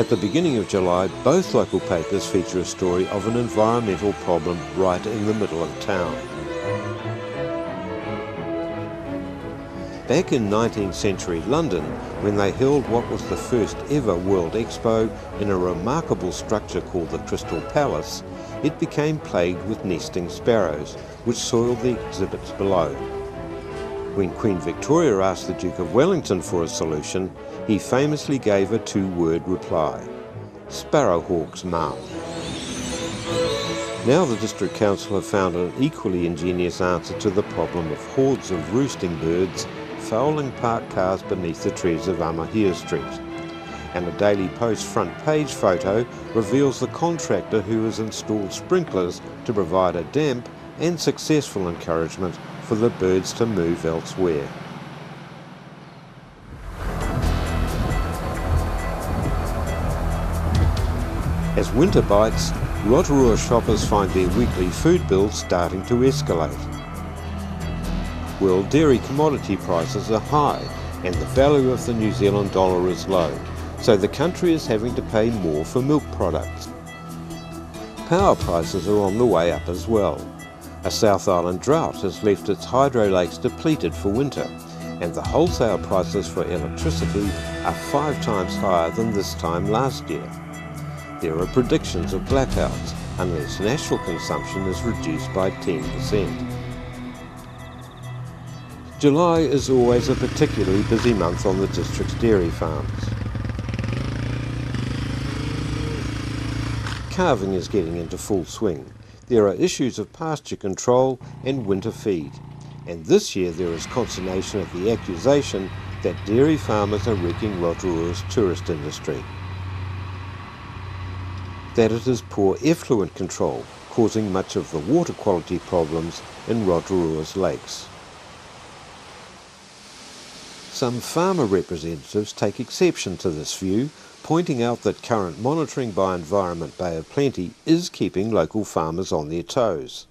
At the beginning of July, both local papers feature a story of an environmental problem right in the middle of town. Back in 19th century London, when they held what was the first ever World Expo in a remarkable structure called the Crystal Palace, it became plagued with nesting sparrows, which soiled the exhibits below. When Queen Victoria asked the Duke of Wellington for a solution, he famously gave a two-word reply: "Sparrowhawks, ma'am." Now the District Council have found an equally ingenious answer to the problem of hordes of roosting birds fouling parked cars beneath the trees of Amahia Street. And a Daily Post front page photo reveals the contractor who has installed sprinklers to provide a damp and successful encouragement for the birds to move elsewhere. As winter bites, Rotorua shoppers find their weekly food bills starting to escalate. World dairy commodity prices are high and the value of the New Zealand dollar is low, so the country is having to pay more for milk products. Power prices are on the way up as well. A South Island drought has left its hydro lakes depleted for winter, and the wholesale prices for electricity are 5 times higher than this time last year. There are predictions of blackouts unless national consumption is reduced by 10%. July is always a particularly busy month on the district's dairy farms. Calving is getting into full swing. There are issues of pasture control and winter feed, and this year there is consternation at the accusation that dairy farmers are wrecking Rotorua's tourist industry. That it is poor effluent control causing much of the water quality problems in Rotorua's lakes. Some farmer representatives take exception to this view, pointing out that current monitoring by Environment Bay of Plenty is keeping local farmers on their toes.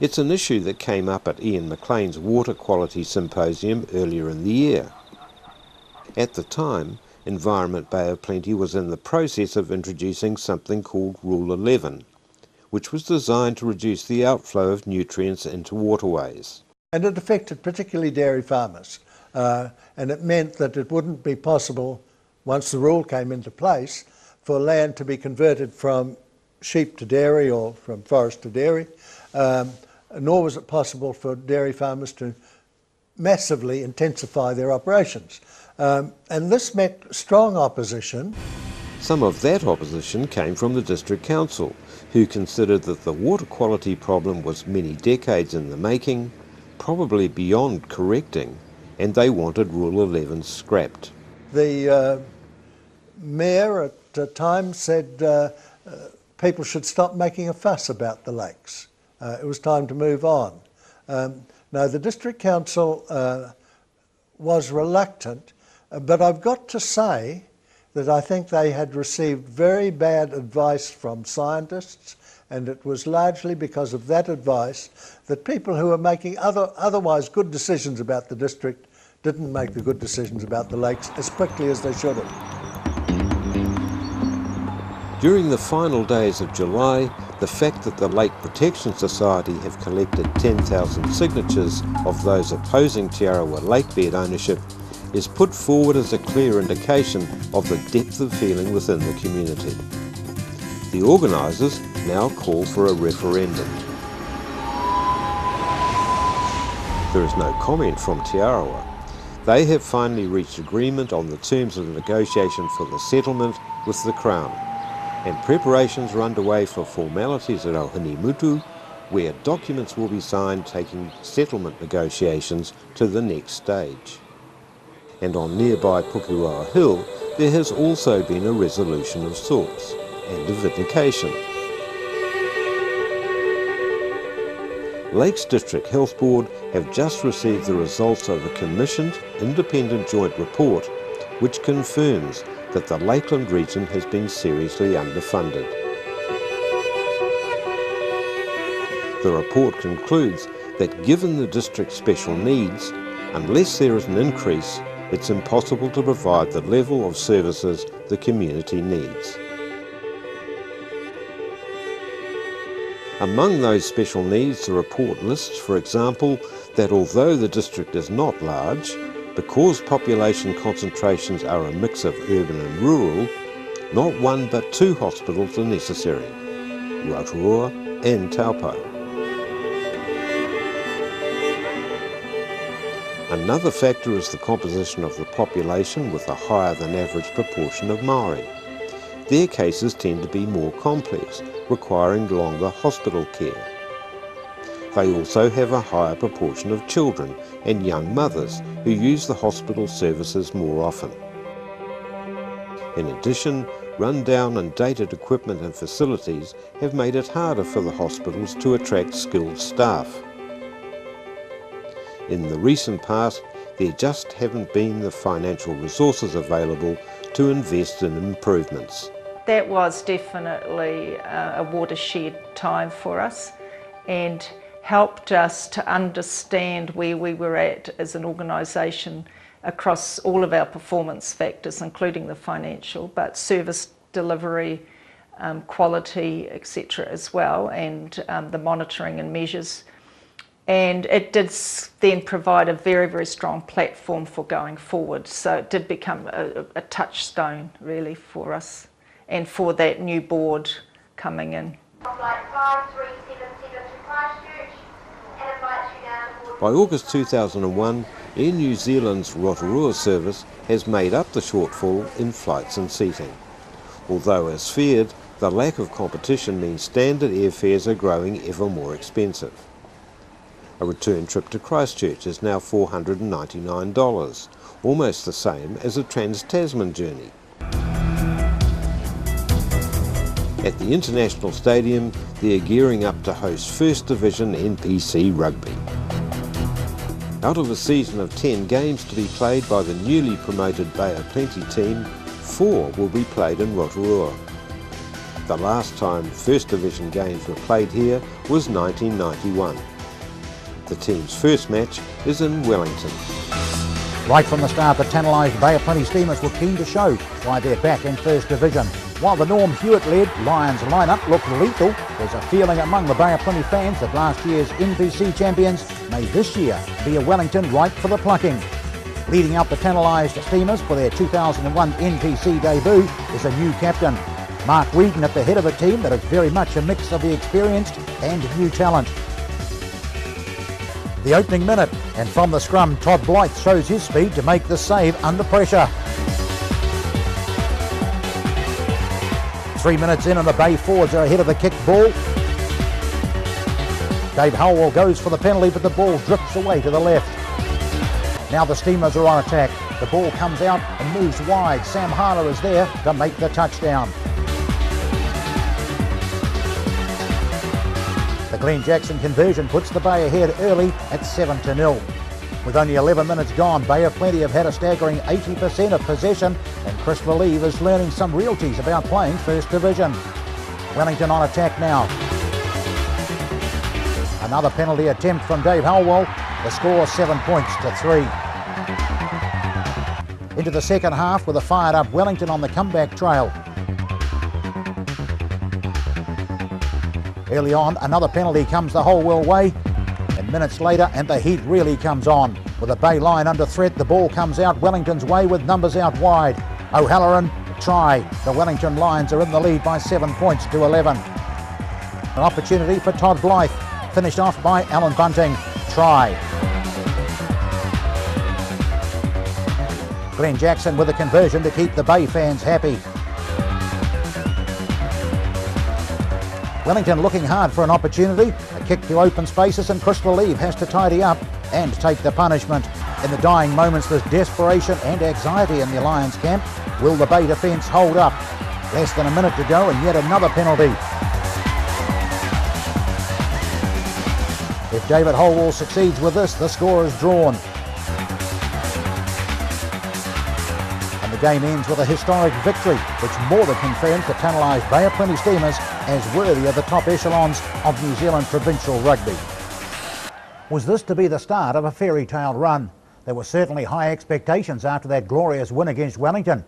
It's an issue that came up at Ian McLean's Water Quality Symposium earlier in the year. At the time, Environment Bay of Plenty was in the process of introducing something called Rule 11, which was designed to reduce the outflow of nutrients into waterways. And it affected particularly dairy farmers. And it meant that it wouldn't be possible, once the rule came into place, for land to be converted from sheep to dairy or from forest to dairy, nor was it possible for dairy farmers to massively intensify their operations. And this met strong opposition. Some of that opposition came from the District Council, who considered that the water quality problem was many decades in the making, probably beyond correcting, and they wanted Rule 11 scrapped. The mayor at the time said people should stop making a fuss about the lakes. It was time to move on. Now, the District Council was reluctant, but I've got to say that I think they had received very bad advice from scientists, and it was largely because of that advice that people who were making otherwise good decisions about the district didn't make the good decisions about the lakes as quickly as they should have. During the final days of July, the fact that the Lake Protection Society have collected 10,000 signatures of those opposing Te Arawa lakebed ownership is put forward as a clear indication of the depth of feeling within the community. The organisers now call for a referendum. There is no comment from Te Arawa. They have finally reached agreement on the terms of the negotiation for the settlement with the Crown, and preparations are underway for formalities at Ohinimutu, where documents will be signed taking settlement negotiations to the next stage. And on nearby Pukeroa Hill, there has also been a resolution of sorts, and a vindication. Lakes District Health Board have just received the results of a commissioned independent joint report which confirms that the Lakeland region has been seriously underfunded. The report concludes that given the district's special needs, unless there is an increase, it's impossible to provide the level of services the community needs. Among those special needs, the report lists, for example, that although the district is not large, because population concentrations are a mix of urban and rural, not one but two hospitals are necessary, Rotorua and Taupo. Another factor is the composition of the population with a higher than average proportion of Maori. Their cases tend to be more complex, requiring longer hospital care. They also have a higher proportion of children and young mothers who use the hospital services more often. In addition, rundown and dated equipment and facilities have made it harder for the hospitals to attract skilled staff. In the recent past, there just haven't been the financial resources available to invest in improvements. That was definitely a watershed time for us and helped us to understand where we were at as an organisation across all of our performance factors, including the financial, but service delivery, quality, etc. as well, and the monitoring and measures. And it did then provide a very, very strong platform for going forward. So it did become a touchstone really for us and for that new board coming in. By August 2001, Air New Zealand's Rotorua service has made up the shortfall in flights and seating. Although, as feared, the lack of competition means standard airfares are growing ever more expensive. A return trip to Christchurch is now $499, almost the same as a Trans-Tasman journey. At the International Stadium, they are gearing up to host First Division NPC rugby. Out of a season of 10 games to be played by the newly promoted Bay of Plenty team, 4 will be played in Rotorua. The last time First Division games were played here was 1991. The team's first match is in Wellington. Right from the start, the tantalised Bay of Plenty Steamers were keen to show why they're back in First Division. While the Norm Hewitt-led Lions lineup looked lethal, there's a feeling among the Bay of Plenty fans that last year's NPC champions may this year be a Wellington ripe for the plucking. Leading out the tantalised Steamers for their 2001 NPC debut is a new captain, Mark Whedon, at the head of a team that is very much a mix of the experienced and new talent. The opening minute, and from the scrum, Todd Blythe shows his speed to make the save under pressure. 3 minutes in and the Bay forwards are ahead of the kicked ball. Dave Howell goes for the penalty, but the ball drifts away to the left. Now the Steamers are on attack. The ball comes out and moves wide. Sam Harler is there to make the touchdown. The Glenn Jackson conversion puts the Bay ahead early at 7-0. With only 11 minutes gone, Bay of Plenty have had a staggering 80% of possession, and Chris Believe is learning some realties about playing First Division. Wellington on attack now. Another penalty attempt from Dave Howell. The score 7 points to 3. Into the second half with a fired up Wellington on the comeback trail. Early on, another penalty comes the Holwell way, and minutes later, and the heat really comes on. With a Bay line under threat, the ball comes out Wellington's way with numbers out wide. O'Halloran, try. The Wellington Lions are in the lead by 7 points to 11. An opportunity for Todd Blythe, finished off by Alan Bunting. Try. Glenn Jackson with a conversion to keep the Bay fans happy. Wellington looking hard for an opportunity. A kick to open spaces, and Chris Believe has to tidy up and take the punishment. In the dying moments, there's desperation and anxiety in the Lions camp. Will the Bay defence hold up? Less than a minute to go, and yet another penalty. If David Holwell succeeds with this, the score is drawn. And the game ends with a historic victory, which more than confirms the tantalised Bay of Plenty Steamers as worthy of the top echelons of New Zealand provincial rugby. Was this to be the start of a fairy tale run? There were certainly high expectations after that glorious win against Wellington.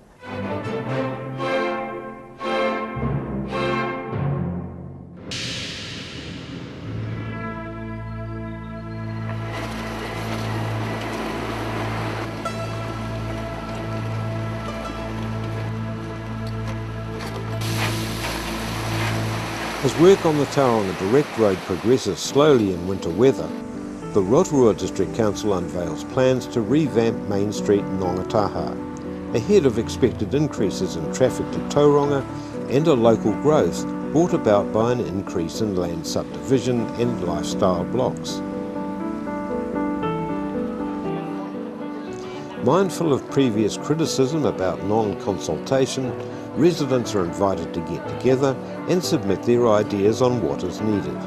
As work on the Tauranga Direct Road progresses slowly in winter weather, the Rotorua District Council unveils plans to revamp Main Street Nongataha, ahead of expected increases in traffic to Tauranga and a local growth brought about by an increase in land subdivision and lifestyle blocks. Mindful of previous criticism about non-consultation, residents are invited to get together and submit their ideas on what is needed.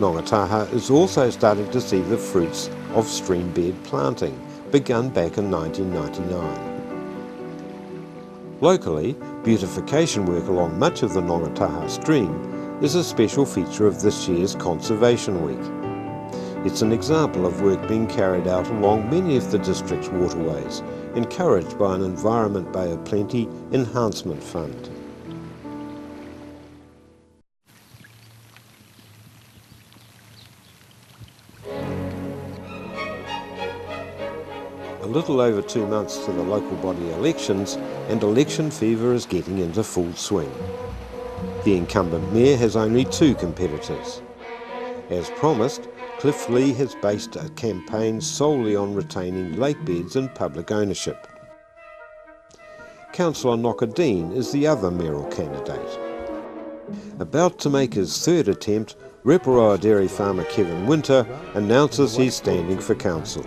Nongataha is also starting to see the fruits of streambed planting, begun back in 1999. Locally, beautification work along much of the Nongataha stream is a special feature of this year's Conservation Week. It's an example of work being carried out along many of the district's waterways, encouraged by an Environment Bay of Plenty Enhancement Fund. A little over 2 months to the local body elections, and election fever is getting into full swing. The incumbent mayor has only 2 competitors. As promised, Cliff Lee has based a campaign solely on retaining lake beds in public ownership. Councillor Knockadine is the other mayoral candidate. About to make his 3rd attempt, Rotorua dairy farmer Kevin Winter announces he's standing for council.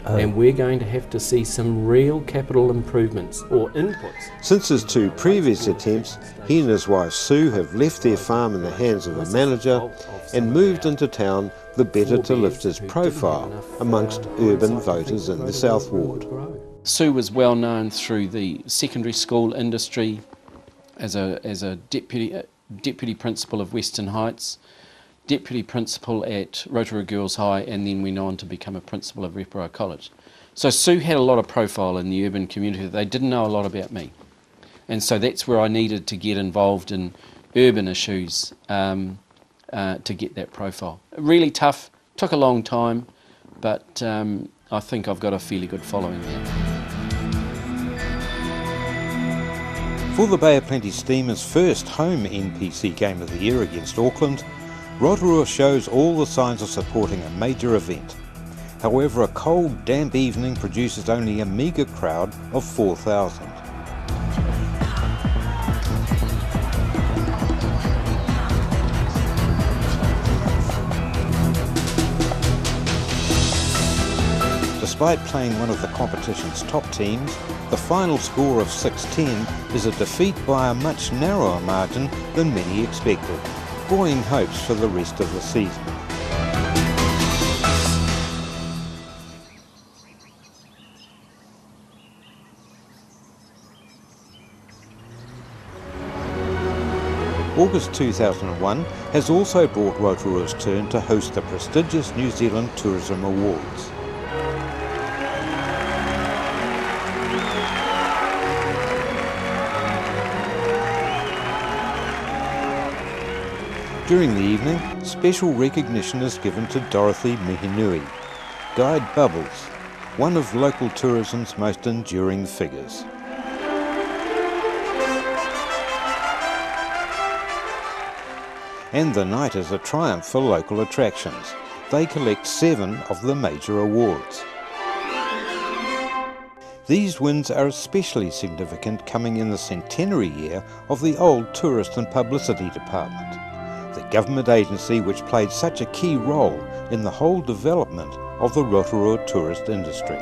And we're going to have to see some real capital improvements or inputs. Since his 2 previous attempts, he and his wife Sue have left their farm in the hands of a manager and moved into town the better to lift his profile amongst urban voters in the South Ward. Sue was well known through the secondary school industry as a deputy principal of Western Heights, deputy principal at Rotorua Girls High, and then went on to become a principal of Rotorua College. So Sue had a lot of profile in the urban community. They didn't know a lot about me. And so that's where I needed to get involved in urban issues to get that profile. Really tough, took a long time, but I think I've got a fairly good following there. For the Bay of Plenty Steamers' first home NPC game of the year against Auckland, Rotorua shows all the signs of supporting a major event. However, a cold, damp evening produces only a meagre crowd of 4,000. Despite playing one of the competition's top teams, the final score of 6-10 is a defeat by a much narrower margin than many expected, buoying hopes for the rest of the season. August 2001 has also brought Rotorua's turn to host the prestigious New Zealand Tourism Awards. During the evening, special recognition is given to Dorothy Mihinui, Guide Bubbles, one of local tourism's most enduring figures. And the night is a triumph for local attractions. They collect 7 of the major awards. These wins are especially significant coming in the centenary year of the old Tourist and Publicity Department, the government agency which played such a key role in the whole development of the Rotorua tourist industry.